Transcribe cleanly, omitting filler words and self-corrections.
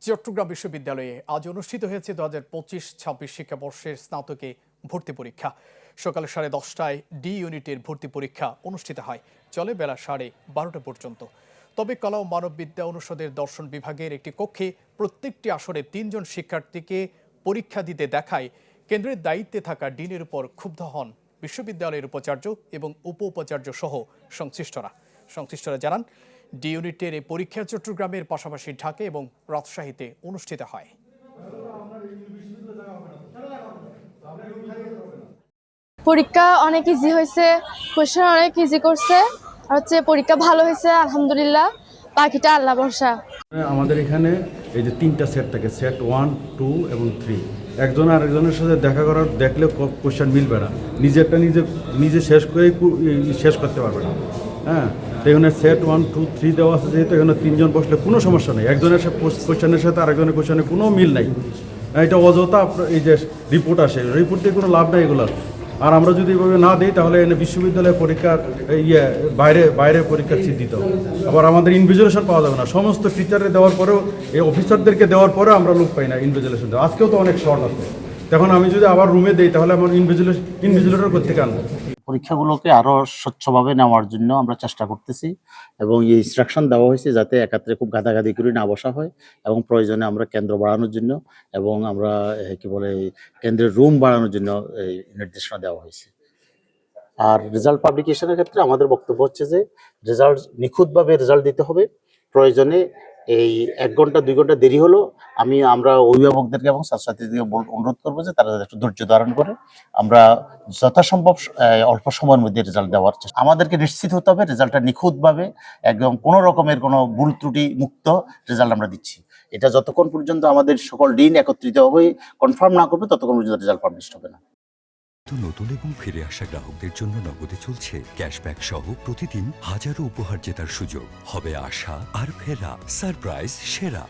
চট্টগ্রাম বিশ্ববিদ্যালয়ে আজ অনুষ্ঠিত হয়েছে 2025-26 শিক্ষাবর্ষের স্নাতকে ভর্তি পরীক্ষা। সকাল 10:30টায় ডি ইউনিটের ভর্তি পরীক্ষা অনুষ্ঠিত হয়, চলে বেলা 12:30 পর্যন্ত। তবে কলা ও মানববিদ্যা অনুষদের দর্শন বিভাগের একটি কক্ষে প্রত্যেকটি আসরে 3 জন শিক্ষার্থীকে পরীক্ষা দিতে দেখায় কেন্দ্রের দায়িত্বে থাকা ডিনের উপর ক্ষুব্ধ হন বিশ্ববিদ্যালয়ের উপাচার্য এবং উপ উপাচার্য সহ সংশ্লিষ্টরা জানান, ডি ইউনিটের এই পরীক্ষা চট্টগ্রামের পাশাপাশি ঢাকা এবং রাজশাহীতে অনুষ্ঠিত হয়। পরীক্ষা অনেক ইজি হয়েছে, কোয়েশ্চেন অনেক ইজি করছে, আর পরীক্ষা ভালো হয়েছে আলহামদুলিল্লাহ, বাকিটা আল্লাহ ভরসা। আমাদের এখানে এই যে 3টা সেট থাকে, সেট 1, 2 এবং 3। একজন আরেকজনের সাথে দেখা করার দেখলে কোয়েশ্চেন মিলবে না, নিজেরটা নিজে শেষ করতে পারবে না। হ্যাঁ, তো এখানে সেট 1, 2, 3 দেওয়া আছে, যেহেতু এখানে 3 জন বসলে কোনো সমস্যা নেই, একজনের কোয়েশ্চেনের সাথে আরেকজনের কোয়েশ্চেনের কোনো মিল নাই। এটা অযথা এই যে রিপোর্ট আসে, রিপোর্ট দিয়ে কোনো লাভ নাই এগুলোর। আর আমরা যদি এভাবে না দিই তাহলে এনে বিশ্ববিদ্যালয়ের পরীক্ষার বাইরে পরীক্ষার সিট দিতে হবে, আবার আমাদের ইনভিজিলেশন পাওয়া যাবে না। সমস্ত টিচারে দেওয়ার পরেও, এই অফিসারদেরকে দেওয়ার পরেও আমরা লোক পাই না ইনভিজিলেশন দেওয়া। আজকেও তো অনেক শর্ট আছে, তখন আমি যদি আবার রুমে দিই তাহলে আমার ইনভিজিলেটর করতে আনবো। পরীক্ষাগুলোকে আরো স্বচ্ছভাবে নেওয়ার জন্য আমরা চেষ্টা করতেছি এবং এই ইনস্ট্রাকশন দেওয়া হয়েছে যাতে একাত্রে খুব গাদাগাদি করে না বসা হয়, এবং প্রয়োজনে আমরা কেন্দ্র বাড়ানোর জন্য এবং আমরা কেন্দ্রের রুম বাড়ানোর জন্য এই নির্দেশনা দেওয়া হয়েছে। আর রেজাল্ট পাবলিকেশনের ক্ষেত্রে আমাদের বক্তব্য হচ্ছে যে রেজাল্ট নিখুঁতভাবে রেজাল্ট দিতে হবে। প্রয়োজনে এই 1 ঘন্টা 2 ঘন্টা দেরি হলো আমরা অভিভাবকদেরকে এবং ছাত্রছাত্রীদেরকে অনুরোধ করবো যে তারা একটু ধৈর্য ধারণ করে আমরা যথাসম্ভব অল্প সময়ের মধ্যে রেজাল্ট দেওয়ার চেষ্টা। আমাদেরকে নিশ্চিত হতে হবে রেজাল্টটা নিখুঁতভাবে, একদম কোনো রকমের কোনো ভুল ত্রুটি মুক্ত রেজাল্ট আমরা দিচ্ছি। এটা যতক্ষণ পর্যন্ত আমাদের সকল ডিন একত্রিত হয়ে কনফার্ম না করবে ততক্ষণ পর্যন্ত রেজাল্ট পাবলিশ হবে না। নতুন এবং ফিরে আসা গ্রাহকদের জন্য নগদে চলছে ক্যাশব্যাক সহ প্রতিদিন হাজারো উপহার জেতার সুযোগ। হবে আশা আর ফেরা, সারপ্রাইজ সেরা।